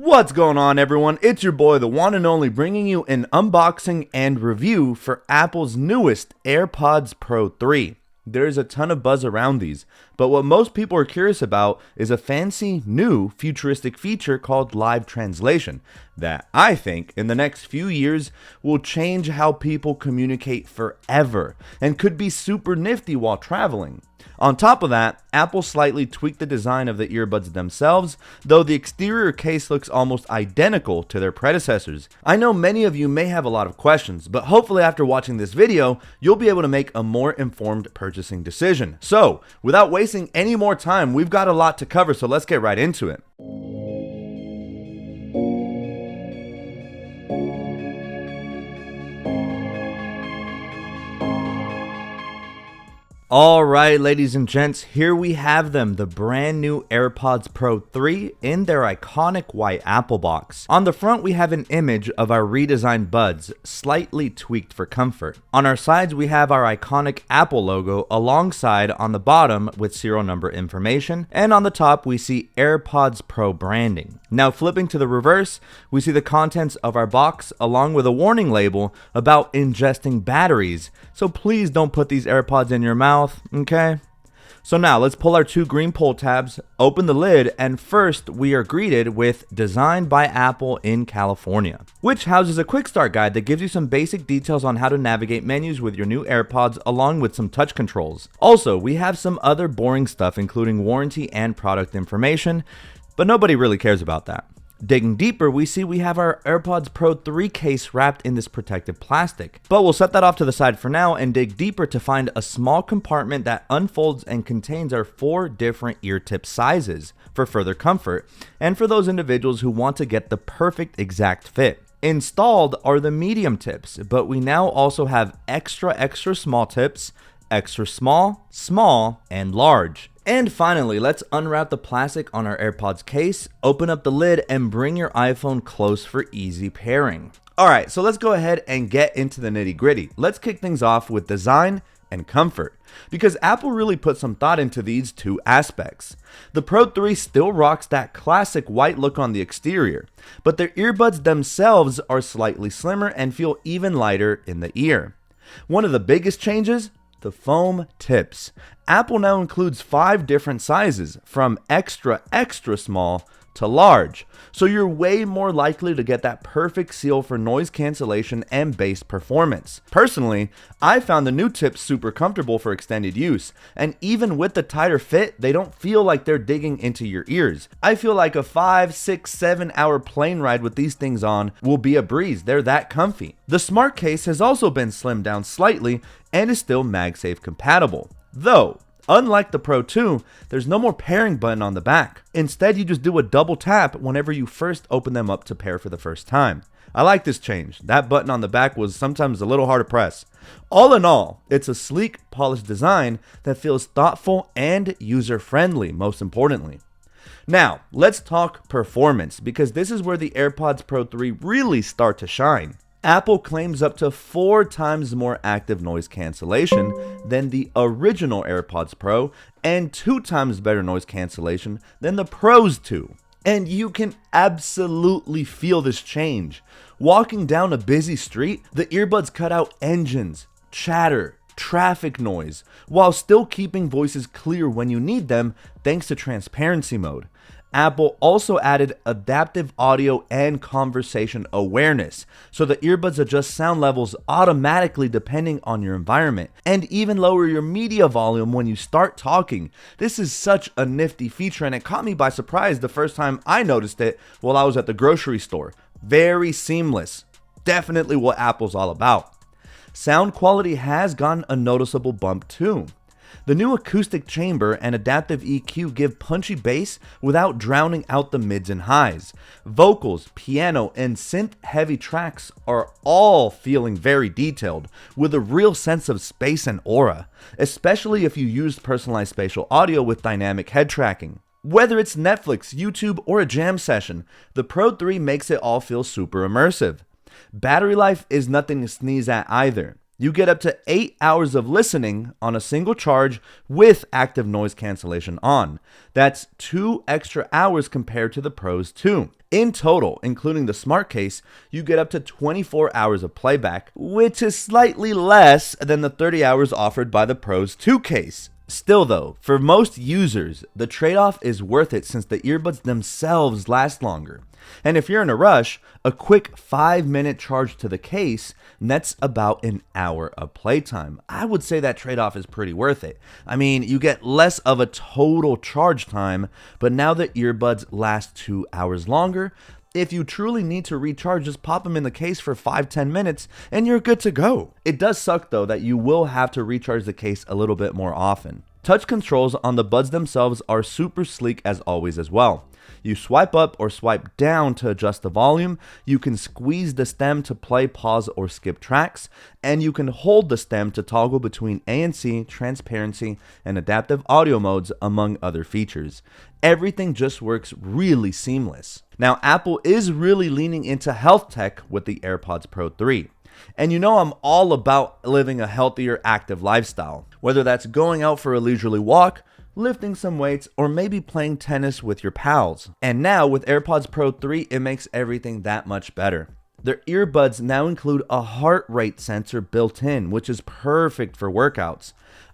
What's going on, everyone? It's your boy, the one and only, bringing you an unboxing and review for Apple's newest AirPods Pro 3. There's a ton of buzz around these, but what most people are curious about is a fancy new futuristic feature called live translation that I think in the next few years will change how people communicate forever and could be super nifty while traveling. On top of that, Apple slightly tweaked the design of the earbuds themselves, though the exterior case looks almost identical to their predecessors. I know many of you may have a lot of questions, but hopefully after watching this video, you'll be able to make a more informed purchasing decision. So, without wasting any more time, we've got a lot to cover, so let's get right into it. Alright, ladies and gents, here we have them, the brand new AirPods Pro 3 in their iconic white Apple box. On the front, we have an image of our redesigned buds, slightly tweaked for comfort. On our sides, we have our iconic Apple logo alongside on the bottom with serial number information, and on the top, we see AirPods Pro branding. Now, flipping to the reverse, we see the contents of our box along with a warning label about ingesting batteries, so please don't put these AirPods in your mouth. Okay, so now let's pull our two green pull tabs, open the lid, and first we are greeted with Designed by Apple in California, which houses a quick start guide that gives you some basic details on how to navigate menus with your new AirPods along with some touch controls. Also, we have some other boring stuff including warranty and product information, but nobody really cares about that. Digging deeper, we see we have our AirPods Pro 3 case wrapped in this protective plastic. But we'll set that off to the side for now and dig deeper to find a small compartment that unfolds and contains our 4 different ear tip sizes for further comfort and for those individuals who want to get the perfect exact fit. Installed are the medium tips, but we now also have extra small tips, extra small, small, and large. And finally, let's unwrap the plastic on our AirPods case, open up the lid, and bring your iPhone close for easy pairing. Alright, so let's go ahead and get into the nitty gritty. Let's kick things off with design and comfort, because Apple really put some thought into these two aspects. The Pro 3 still rocks that classic white look on the exterior, but their earbuds themselves are slightly slimmer and feel even lighter in the ear. One of the biggest changes? The foam tips. Apple now includes 5 different sizes, from extra small to large, so you're way more likely to get that perfect seal for noise cancellation and bass performance. Personally, I found the new tips super comfortable for extended use, and even with the tighter fit, they don't feel like they're digging into your ears. I feel like a 5, 6, 7 hour plane ride with these things on will be a breeze. They're that comfy. The smart case has also been slimmed down slightly and is still MagSafe compatible, though unlike the Pro 2, there's no more pairing button on the back. Instead, you just do a double tap whenever you first open them up to pair for the first time. I like this change. That button on the back was sometimes a little hard to press. All in all, it's a sleek, polished design that feels thoughtful and user-friendly, most importantly. Now, let's talk performance, because this is where the AirPods Pro 3 really start to shine. Apple claims up to 4 times more active noise cancellation than the original AirPods Pro and 2 times better noise cancellation than the Pros 2. And you can absolutely feel this change. Walking down a busy street, the earbuds cut out engines, chatter, traffic noise, while still keeping voices clear when you need them thanks to transparency mode. Apple also added adaptive audio and conversation awareness, so the earbuds adjust sound levels automatically depending on your environment, and even lower your media volume when you start talking. This is such a nifty feature, and it caught me by surprise the first time I noticed it while I was at the grocery store. Very seamless. Definitely what Apple's all about. Sound quality has gotten a noticeable bump too. The new acoustic chamber and adaptive EQ give punchy bass without drowning out the mids and highs. Vocals, piano, and synth-heavy tracks are all feeling very detailed, with a real sense of space and aura, especially if you use personalized spatial audio with dynamic head tracking. Whether it's Netflix, YouTube, or a jam session, the Pro 3 makes it all feel super immersive. Battery life is nothing to sneeze at either. You get up to 8 hours of listening on a single charge with active noise cancellation on. That's 2 extra hours compared to the Pros 2. In total, including the smart case, you get up to 24 hours of playback, which is slightly less than the 30 hours offered by the Pros 2 case. Still though, for most users, the trade-off is worth it since the earbuds themselves last longer. And if you're in a rush, a quick 5-minute charge to the case nets about an hour of playtime. I would say that trade-off is pretty worth it. I mean, you get less of a total charge time, but now the earbuds last 2 hours longer. If you truly need to recharge, just pop them in the case for 5-10 minutes and you're good to go. It does suck though that you will have to recharge the case a little bit more often. Touch controls on the buds themselves are super sleek as always as well. You swipe up or swipe down to adjust the volume, you can squeeze the stem to play, pause, or skip tracks, and you can hold the stem to toggle between ANC, transparency, and adaptive audio modes, among other features. Everything just works really seamless. Now, Apple is really leaning into health tech with the AirPods Pro 3. And you know I'm all about living a healthier, active lifestyle, whether that's going out for a leisurely walk, lifting some weights, or maybe playing tennis with your pals. And now with AirPods Pro 3, it makes everything that much better. Their earbuds now include a heart rate sensor built in, which is perfect for workouts.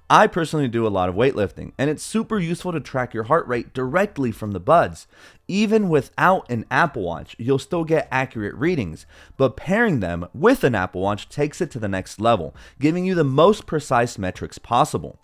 I personally do a lot of weightlifting, and it's super useful to track your heart rate directly from the buds. Even without an Apple Watch, you'll still get accurate readings, but pairing them with an Apple Watch takes it to the next level, giving you the most precise metrics possible.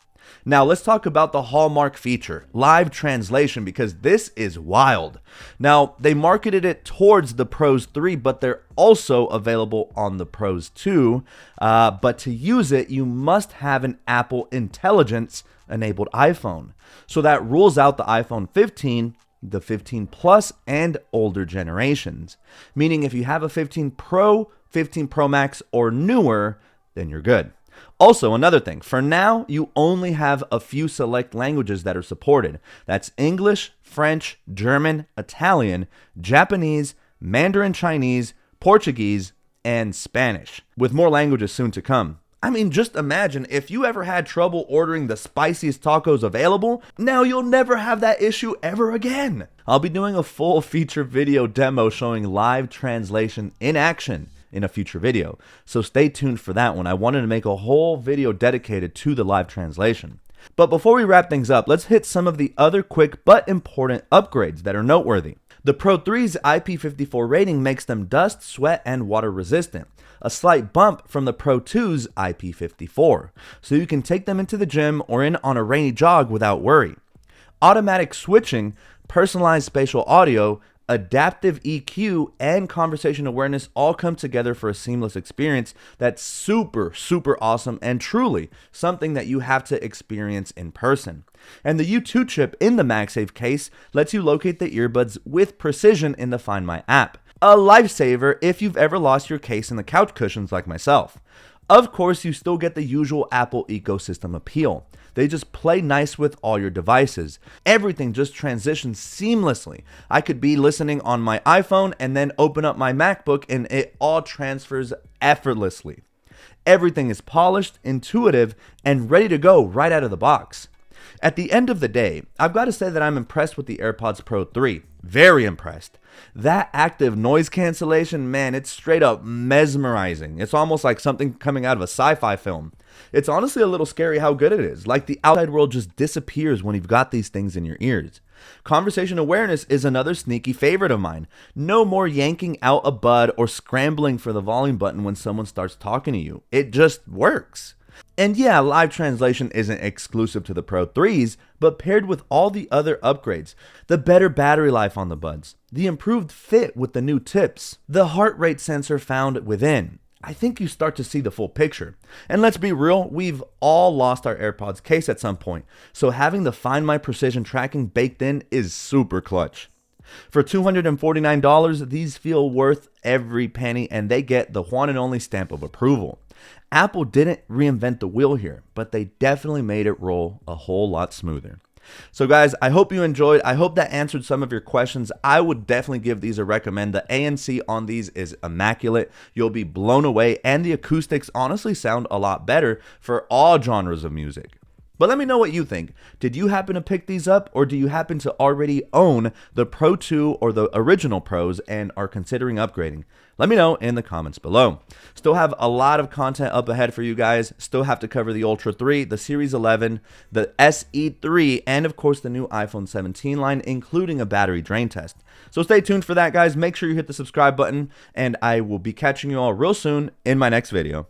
Now let's talk about the hallmark feature, live translation, because this is wild. Now they marketed it towards the Pros 3, but they're also available on the Pros 2. But to use it, you must have an Apple Intelligence enabled iPhone. So that rules out the iPhone 15, the 15 Plus, and older generations. Meaning if you have a 15 Pro, 15 Pro Max, or newer, then you're good. Also, another thing, for now, you only have a few select languages that are supported. That's English, French, German, Italian, Japanese, Mandarin Chinese, Portuguese, and Spanish, with more languages soon to come. I mean, just imagine if you ever had trouble ordering the spiciest tacos available, now you'll never have that issue ever again. I'll be doing a full feature video demo showing live translation in action in a future video, so stay tuned for that one. I wanted to make a whole video dedicated to the live translation. But before we wrap things up, let's hit some of the other quick but important upgrades that are noteworthy. The Pro 3's IP54 rating makes them dust, sweat, and water resistant, a slight bump from the Pro 2's IP54, so you can take them into the gym or in on a rainy jog without worry. Automatic switching, personalized spatial audio, adaptive EQ, and conversation awareness all come together for a seamless experience that's super awesome and truly something that you have to experience in person. And the U2 chip in the MagSafe case lets you locate the earbuds with precision in the Find My app. A lifesaver if you've ever lost your case in the couch cushions like myself. Of course, you still get the usual Apple ecosystem appeal. They just play nice with all your devices. Everything just transitions seamlessly. I could be listening on my iPhone and then open up my MacBook and it all transfers effortlessly. Everything is polished, intuitive, and ready to go right out of the box. At the end of the day, I've got to say that I'm impressed with the AirPods Pro 3. Very impressed. That active noise cancellation, man, it's straight up mesmerizing. It's almost like something coming out of a sci-fi film. It's honestly a little scary how good it is. Like the outside world just disappears when you've got these things in your ears. Conversation awareness is another sneaky favorite of mine. No more yanking out a bud or scrambling for the volume button when someone starts talking to you. It just works. And yeah, live translation isn't exclusive to the Pro 3s, but paired with all the other upgrades, the better battery life on the buds, the improved fit with the new tips, the heart rate sensor found within, I think you start to see the full picture. And let's be real, we've all lost our AirPods case at some point, so having the Find My precision tracking baked in is super clutch. For $249, these feel worth every penny and they get the one and only stamp of approval. Apple didn't reinvent the wheel here, but they definitely made it roll a whole lot smoother. So guys, I hope you enjoyed. I hope that answered some of your questions. I would definitely give these a recommend. The ANC on these is immaculate. You'll be blown away, and the acoustics honestly sound a lot better for all genres of music. But let me know what you think. Did you happen to pick these up, or do you happen to already own the Pro 2 or the original Pros and are considering upgrading? Let me know in the comments below. Still have a lot of content up ahead for you guys. Still have to cover the Ultra 3, the Series 11, the SE3, and of course the new iPhone 17 line, including a battery drain test. So stay tuned for that, guys. Make sure you hit the subscribe button, and I will be catching you all real soon in my next video.